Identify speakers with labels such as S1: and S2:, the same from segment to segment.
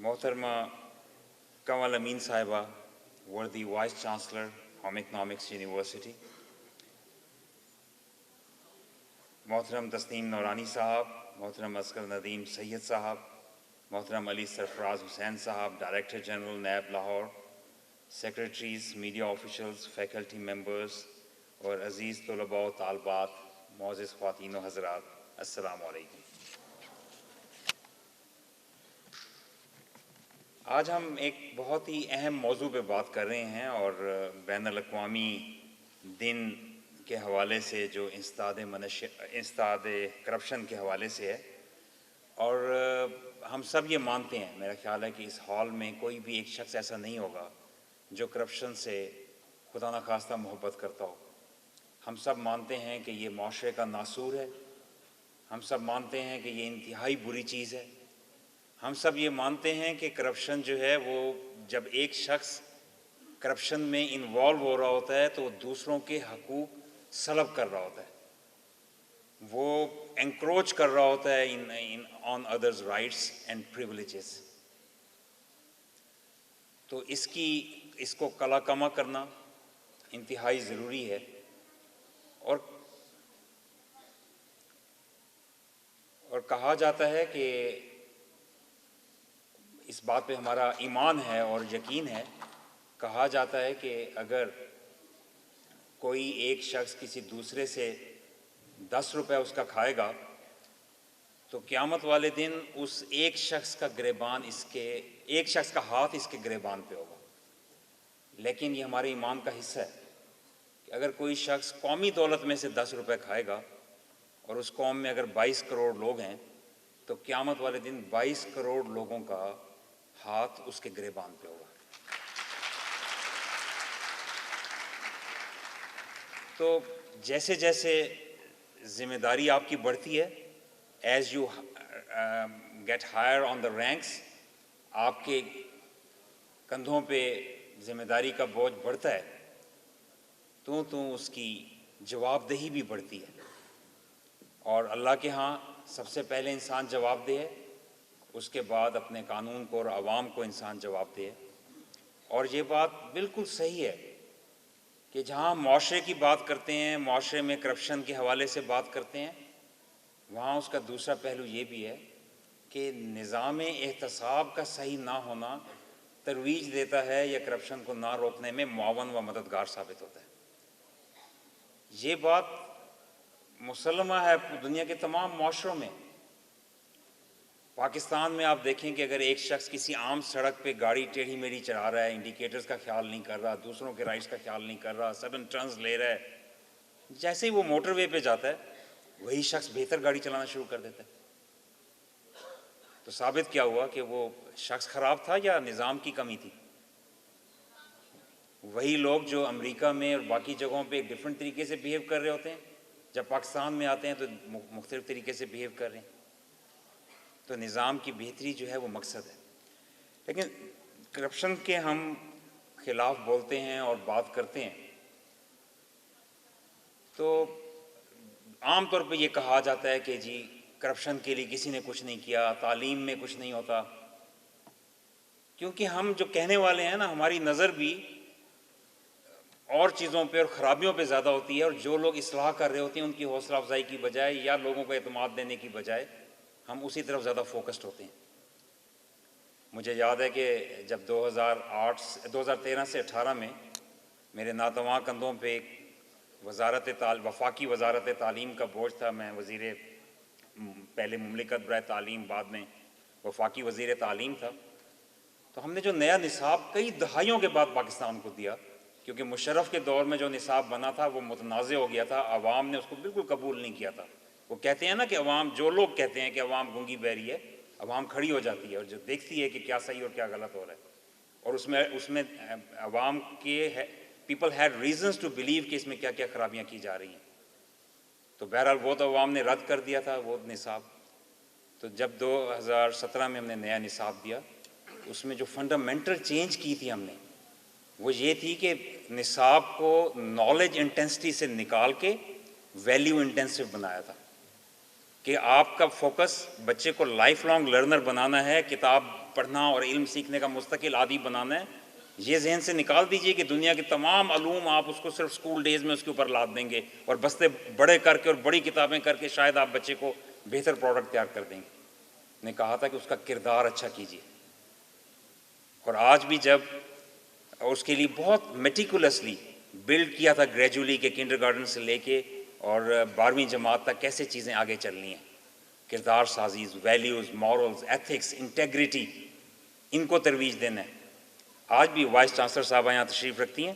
S1: محترمہ کنول امین صاحبہ worthy vice chancellor home economics university, محترم تسنیم نورانی صاحب، محترم اصغر ندیم سید صاحب، محترم علی سرفراز حسین صاحب، director general NAB Lahore, secretaries, media officials, faculty members اور عزیز طلباء و طالبات، معزز خواتین و حضرات، السلام علیکم۔ آج ہم ایک بہت ہی اہم موضوع پہ بات کر رہے ہیں اور بین الاقوامی دن کے حوالے سے جو انسداد کرپشن کے حوالے سے ہے، اور ہم سب یہ مانتے ہیں، میرا خیال ہے کہ اس ہال میں کوئی بھی ایک شخص ایسا نہیں ہوگا جو کرپشن سے خدا نخواستہ محبت کرتا ہو۔ ہم سب مانتے ہیں کہ یہ معاشرے کا ناسور ہے، ہم سب مانتے ہیں کہ یہ انتہائی بری چیز ہے، ہم سب یہ مانتے ہیں کہ کرپشن جو ہے وہ جب ایک شخص کرپشن میں انوالو ہو رہا ہوتا ہے تو وہ دوسروں کے حقوق سلب کر رہا ہوتا ہے، وہ انکروچ کر رہا ہوتا ہے آن ادرز رائٹس اینڈ پریولیجز۔ تو اس کو کلا کما کرنا انتہائی ضروری ہے، اور کہا جاتا ہے کہ اس بات پہ ہمارا ایمان ہے اور یقین ہے، کہا جاتا ہے کہ اگر کوئی ایک شخص کسی دوسرے سے 10 روپے اس کا کھائے گا تو قیامت والے دن اس ایک شخص کا ہاتھ اس کے گریبان پہ ہوگا۔ لیکن یہ ہمارے ایمان کا حصہ ہے کہ اگر کوئی شخص قومی دولت میں سے 10 روپے کھائے گا اور اس قوم میں اگر 22 کروڑ لوگ ہیں تو قیامت والے دن 22 کروڑ لوگوں کا ہاتھ اس کے گریبان پہ ہوگا۔ تو جیسے جیسے ذمہ داری آپ کی بڑھتی ہے، as you get higher on the ranks, آپ کے کندھوں پہ ذمہ داری کا بوجھ بڑھتا ہے تو اس کی جواب دہی بھی بڑھتی ہے، اور اللہ کے ہاں سب سے پہلے انسان جواب دہ ہے، اس کے بعد اپنے قانون کو اور عوام کو انسان جواب دہ ہے۔ اور یہ بات بالکل صحیح ہے کہ جہاں معاشرے کی بات کرتے ہیں، معاشرے میں کرپشن کے حوالے سے بات کرتے ہیں، وہاں اس کا دوسرا پہلو یہ بھی ہے کہ نظام احتساب کا صحیح نہ ہونا ترویج دیتا ہے یا کرپشن کو نہ روکنے میں معاون و مددگار ثابت ہوتا ہے۔ یہ بات مسلمہ ہے دنیا کے تمام معاشروں میں۔ پاکستان میں آپ دیکھیں کہ اگر ایک شخص کسی عام سڑک پہ گاڑی ٹیڑھی میڑھی چلا رہا ہے، انڈیکیٹرز کا خیال نہیں کر رہا، دوسروں کے رائٹس کا خیال نہیں کر رہا، سڈن ٹرنز لے رہا ہے، جیسے ہی وہ موٹر وے پہ جاتا ہے وہی شخص بہتر گاڑی چلانا شروع کر دیتا ہے۔ تو ثابت کیا ہوا کہ وہ شخص خراب تھا یا نظام کی کمی تھی؟ وہی لوگ جو امریکہ میں اور باقی جگہوں پہ ایک ڈفرینٹ طریقے سے بیہیو کر رہے ہوتے ہیں، جب پاکستان میں آتے ہیں تو مختلف طریقے سے بیہیو کر رہے ہیں۔ تو نظام کی بہتری جو ہے وہ مقصد ہے، لیکن کرپشن کے ہم خلاف بولتے ہیں اور بات کرتے ہیں تو عام طور پہ یہ کہا جاتا ہے کہ جی کرپشن کے لیے کسی نے کچھ نہیں کیا، تعلیم میں کچھ نہیں ہوتا، کیونکہ ہم جو کہنے والے ہیں نا، ہماری نظر بھی اور چیزوں پہ اور خرابیوں پہ زیادہ ہوتی ہے، اور جو لوگ اصلاح کر رہے ہوتے ہیں ان کی حوصلہ افزائی کی بجائے یا لوگوں کو اعتماد دینے کی بجائے ہم اسی طرف زیادہ فوکسڈ ہوتے ہیں۔ مجھے یاد ہے کہ جب 2013 سے 18 میں میرے ناتواں کندھوں پہ ایک وفاقی وزارت تعلیم کا بوجھ تھا، میں پہلے مملکت برائے تعلیم، بعد میں وفاقی وزیر تعلیم تھا، تو ہم نے جو نیا نصاب کئی دہائیوں کے بعد پاکستان کو دیا، کیونکہ مشرف کے دور میں جو نصاب بنا تھا وہ متنازع ہو گیا تھا، عوام نے اس کو بالکل قبول نہیں کیا تھا۔ وہ کہتے ہیں نا کہ جو لوگ کہتے ہیں کہ عوام گونگی بہری ہے، عوام کھڑی ہو جاتی ہے اور جو دیکھتی ہے کہ کیا صحیح اور کیا غلط ہو رہا ہے، اور اس میں عوام کے people had reasons to believe کہ اس میں کیا کیا خرابیاں کی جا رہی ہیں۔ تو بہرحال وہ تو عوام نے رد کر دیا تھا وہ نصاب۔ تو جب 2017 میں ہم نے نیا نصاب دیا، اس میں جو فنڈامنٹل چینج کی تھی ہم نے، وہ یہ تھی کہ نصاب کو نالج انٹینسٹی سے نکال کے ویلیو انٹینسو بنایا تھا، کہ آپ کا فوکس بچے کو لائف لانگ لرنر بنانا ہے، کتاب پڑھنا اور علم سیکھنے کا مستقل عادی بنانا ہے، یہ ذہن سے نکال دیجئے کہ دنیا کے تمام علوم آپ اس کو صرف سکول ڈیز میں اس کے اوپر لاد دیں گے اور بستے بڑے کر کے اور بڑی کتابیں کر کے شاید آپ بچے کو بہتر پروڈکٹ تیار کر دیں گے۔ نے کہا تھا کہ اس کا کردار اچھا کیجیے، اور آج بھی جب اس کے لیے بہت میٹیکولسلی بلڈ کیا تھا گریجولی کہ کنڈر گارڈن سے لے کے اور 12ویں جماعت تک کیسے چیزیں آگے چلنی ہیں، کردار سازی، ویلیوز، مورلز، ایتھکس، انٹیگریٹی، ان کو ترویج دینا ہے۔ آج بھی وائس چانسلر صاحبہ یہاں تشریف رکھتی ہیں۔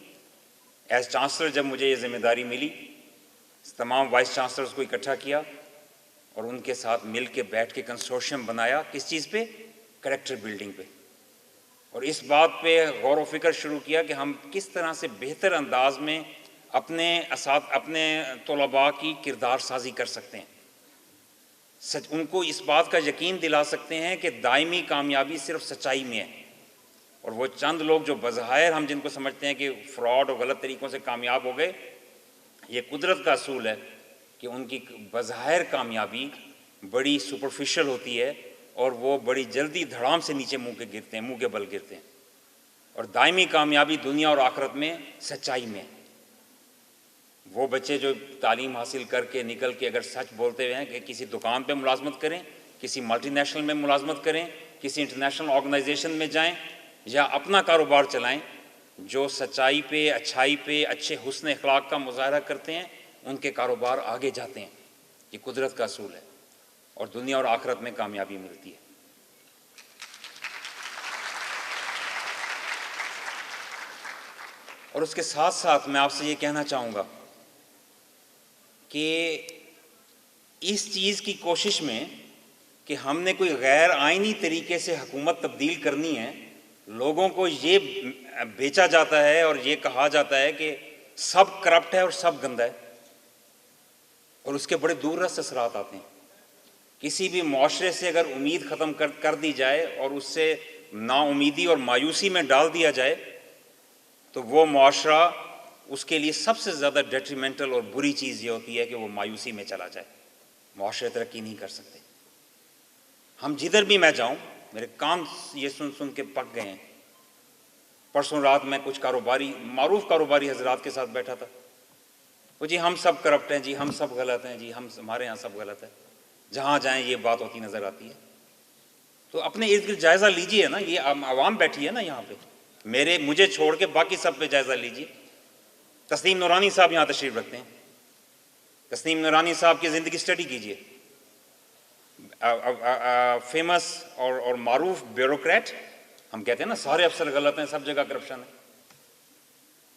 S1: ایز چانسلر جب مجھے یہ ذمہ داری ملی، تمام وائس چانسلرز کو اکٹھا کیا اور ان کے ساتھ مل کے بیٹھ کے کنسورشیم بنایا، کس چیز پہ؟ کریکٹر بلڈنگ پہ، اور اس بات پہ غور و فکر شروع کیا کہ ہم کس طرح سے بہتر انداز میں اپنے طلباء کی کردار سازی کر سکتے ہیں، ان کو اس بات کا یقین دلا سکتے ہیں کہ دائمی کامیابی صرف سچائی میں ہے، اور وہ چند لوگ جو بظاہر ہم جن کو سمجھتے ہیں کہ فراڈ اور غلط طریقوں سے کامیاب ہو گئے، یہ قدرت کا اصول ہے کہ ان کی بظاہر کامیابی بڑی سپرفیشل ہوتی ہے اور وہ بڑی جلدی دھڑام سے نیچے منہ کے بل گرتے ہیں، اور دائمی کامیابی دنیا اور آخرت میں سچائی میں ہے۔ وہ بچے جو تعلیم حاصل کر کے نکل کے اگر سچ بولتے ہوئے ہیں کہ کسی دکان پہ ملازمت کریں، کسی ملٹی نیشنل میں ملازمت کریں، کسی انٹرنیشنل آرگنائزیشن میں جائیں یا اپنا کاروبار چلائیں، جو سچائی پہ، اچھائی پہ، اچھے حسن اخلاق کا مظاہرہ کرتے ہیں، ان کے کاروبار آگے جاتے ہیں۔ یہ قدرت کا اصول ہے اور دنیا اور آخرت میں کامیابی ملتی ہے۔ اور اس کے ساتھ ساتھ میں آپ سے یہ کہنا چاہوں گا کہ اس چیز کی کوشش میں کہ ہم نے کوئی غیر آئینی طریقے سے حکومت تبدیل کرنی ہے، لوگوں کو یہ بیچا جاتا ہے اور یہ کہا جاتا ہے کہ سب کرپٹ ہے اور سب گندا ہے، اور اس کے بڑے دور رس اثرات آتے ہیں۔ کسی بھی معاشرے سے اگر امید ختم کر دی جائے اور اس سے نا امیدی اور مایوسی میں ڈال دیا جائے تو وہ معاشرہ، اس کے لیے سب سے زیادہ ڈیٹریمنٹل اور بری چیز یہ ہوتی ہے کہ وہ مایوسی میں چلا جائے۔ معاشرے ترقی نہیں کر سکتے۔ ہم جدھر بھی میں جاؤں، میرے کان یہ سن کے پک گئے ہیں۔ پرسوں رات میں کچھ معروف کاروباری حضرات کے ساتھ بیٹھا تھا، وہ جی ہم سب کرپٹ ہیں، جی ہم سب غلط ہیں، جی ہمارے ہاں سب غلط ہے۔ جہاں جائیں یہ بات ہوتی نظر آتی ہے۔ تو اپنے ارد گرد جائزہ لیجئے نا، یہ عوام بیٹھی ہے نا یہاں پہ، مجھے چھوڑ کے باقی سب پہ جائزہ لیجئے۔ تسنیم نورانی صاحب یہاں تشریف رکھتے ہیں، تسنیم نورانی صاحب کی زندگی سٹڈی کیجئے۔ فیمس اور معروف بیوروکریٹ، ہم کہتے ہیں نا سارے افسر غلط ہیں، سب جگہ کرپشن ہے۔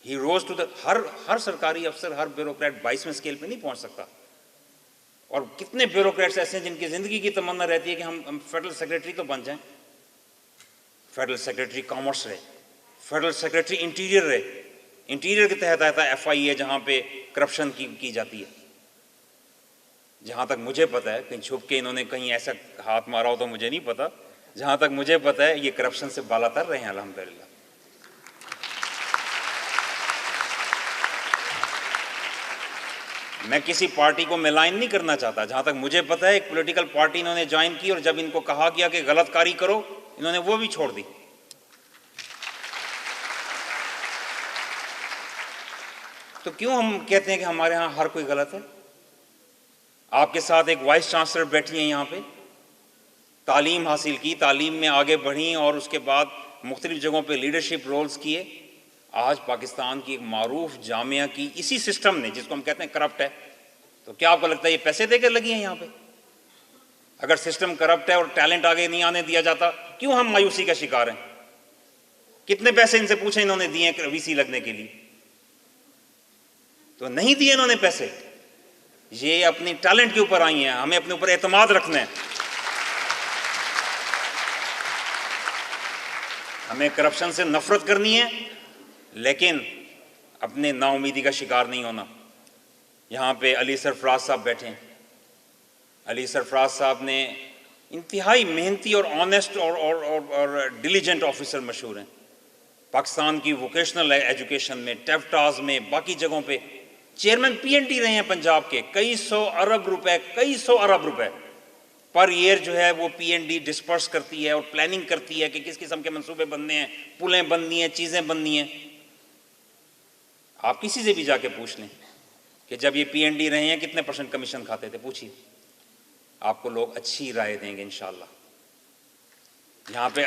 S1: ہی روز ٹو ہر سرکاری افسر، ہر بیوروکریٹ 22ویں اسکیل پہ نہیں پہنچ سکتا، اور کتنے بیوروکریٹس ایسے ہیں جن کی زندگی کی تمنا رہتی ہے کہ ہم فیڈرل سیکریٹری تو بن جائیں، فیڈرل سیکریٹری کامرس رہے، فیڈرل سیکریٹری انٹیریئر رہے، انٹیریئر کے تحت آتا ہے FIA جہاں پہ کرپشن کی جاتی ہے۔ جہاں تک مجھے پتہ ہے، کہیں چھپ کے انہوں نے کہیں ایسا ہاتھ مارا ہو تو مجھے نہیں پتا، جہاں تک مجھے پتہ ہے یہ کرپشن سے بالا تر رہے ہیں الحمدللہ۔ میں کسی پارٹی کو ملائن نہیں کرنا چاہتا، جہاں تک مجھے پتہ ہے ایک پولیٹیکل پارٹی انہوں نے جوائن کی اور جب ان کو کہا گیا کہ غلط کاری کرو، انہوں نے وہ بھی چھوڑ دی۔ تو کیوں ہم کہتے ہیں کہ ہمارے ہاں ہر کوئی غلط ہے؟ آپ کے ساتھ ایک وائس چانسلر بیٹھی ہیں یہاں پہ، تعلیم حاصل کی، تعلیم میں آگے بڑھیں اور اس کے بعد مختلف جگہوں پہ لیڈرشپ رولز کیے۔ آج پاکستان کی ایک معروف جامعہ کی اسی سسٹم نے، جس کو ہم کہتے ہیں کرپٹ ہے، تو کیا آپ کو لگتا ہے یہ پیسے دے کر لگی ہیں یہاں پہ؟ اگر سسٹم کرپٹ ہے اور ٹیلنٹ آگے نہیں آنے دیا جاتا، کیوں ہم مایوسی کا شکار ہیں؟ کتنے پیسے ان سے پوچھیں انہوں نے دیے ہیں VC لگنے کے لیے؟ تو نہیں دیے انہوں نے پیسے، یہ اپنی ٹیلنٹ کے اوپر آئی ہیں۔ ہمیں اپنے اوپر اعتماد رکھنا ہے، ہمیں کرپشن سے نفرت کرنی ہے، لیکن اپنے نا امیدی کا شکار نہیں ہونا۔ یہاں پہ علی سرفراز صاحب بیٹھے ہیں۔ علی سرفراز صاحب نے انتہائی محنتی اور آنیسٹ اور ڈیلیجنٹ آفیسر مشہور ہیں۔ پاکستان کی ووکیشنل ایجوکیشن میں، ٹیفٹاز میں، باقی جگہوں پہ چیئرمین PNT رہے ہیں پنجاب کے، کئی سو ارب روپے پر ایئر جو ہے وہ پی این ڈی ڈسپرس کرتی ہے اور پلاننگ کرتی ہے کہ کس قسم کے منصوبے بننے ہیں، پلیں بننی ہیں، چیزیں بننی ہیں. آپ کسی سے بھی جا کے پوچھ لیں کہ جب یہ پی این ڈی رہے ہیں کتنے % کمیشن کھاتے تھے، پوچھیے، آپ کو لوگ اچھی رائے دیں گے انشاءاللہ. یہاں پہ